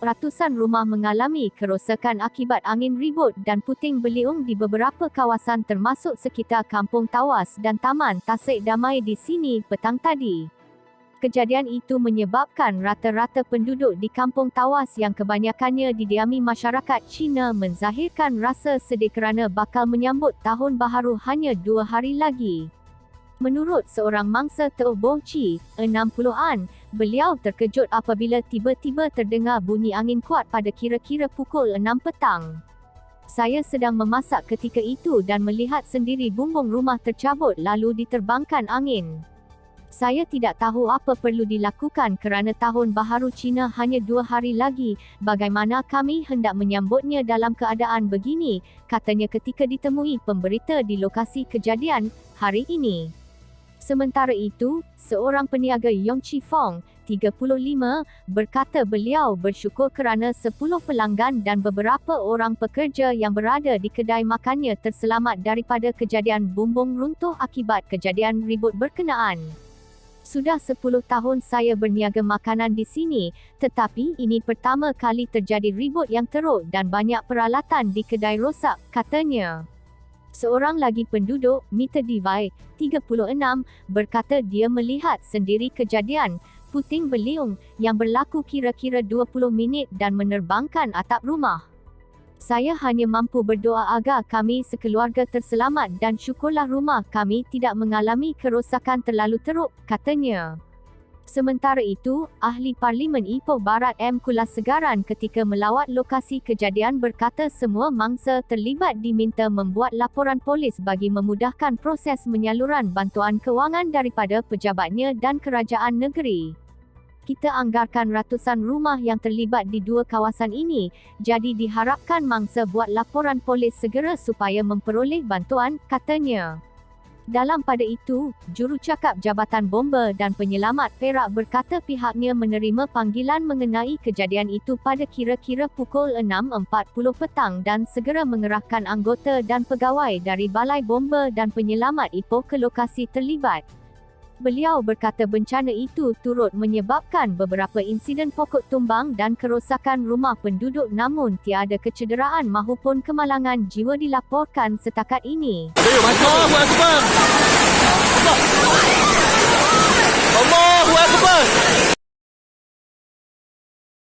ratusan rumah mengalami kerosakan akibat angin ribut dan puting beliung di beberapa kawasan termasuk sekitar Kampung Tawas dan Taman Tasik Damai di sini petang tadi. Kejadian itu menyebabkan rata-rata penduduk di Kampung Tawas yang kebanyakannya didiami masyarakat Cina menzahirkan rasa sedih kerana bakal menyambut Tahun Baharu hanya 2 hari lagi. Menurut seorang mangsa Teo Boh Chi, 60-an, beliau terkejut apabila tiba-tiba terdengar bunyi angin kuat pada kira-kira pukul 6 petang. Saya sedang memasak ketika itu dan melihat sendiri bumbung rumah tercabut lalu diterbangkan angin. Saya tidak tahu apa perlu dilakukan kerana Tahun Baharu Cina hanya 2 hari lagi, bagaimana kami hendak menyambutnya dalam keadaan begini, katanya ketika ditemui pemberita di lokasi kejadian hari ini. Sementara itu, seorang peniaga Yong Chi Fong, 35, berkata beliau bersyukur kerana 10 pelanggan dan beberapa orang pekerja yang berada di kedai makannya terselamat daripada kejadian bumbung runtuh akibat kejadian ribut berkenaan. Sudah 10 tahun saya berniaga makanan di sini, tetapi ini pertama kali terjadi ribut yang teruk dan banyak peralatan di kedai rosak, katanya. Seorang lagi penduduk, Mr. Divai, 36, berkata dia melihat sendiri kejadian puting beliung yang berlaku kira-kira 20 minit dan menerbangkan atap rumah. Saya hanya mampu berdoa agar kami sekeluarga terselamat dan syukurlah rumah kami tidak mengalami kerosakan terlalu teruk, katanya. Sementara itu, Ahli Parlimen Ipoh Barat M. Kulasegaran ketika melawat lokasi kejadian berkata semua mangsa terlibat diminta membuat laporan polis bagi memudahkan proses penyaluran bantuan kewangan daripada pejabatnya dan kerajaan negeri. Kita anggarkan ratusan rumah yang terlibat di 2 kawasan ini, jadi diharapkan mangsa buat laporan polis segera supaya memperoleh bantuan, katanya. Dalam pada itu, jurucakap Jabatan Bomba dan Penyelamat Perak berkata pihaknya menerima panggilan mengenai kejadian itu pada kira-kira pukul 6.40 petang dan segera mengerahkan anggota dan pegawai dari Balai Bomba dan Penyelamat Ipoh ke lokasi terlibat. Beliau berkata bencana itu turut menyebabkan beberapa insiden pokok tumbang dan kerosakan rumah penduduk namun tiada kecederaan mahupun kemalangan jiwa dilaporkan setakat ini. Allahu Akbar. Allahu Akbar.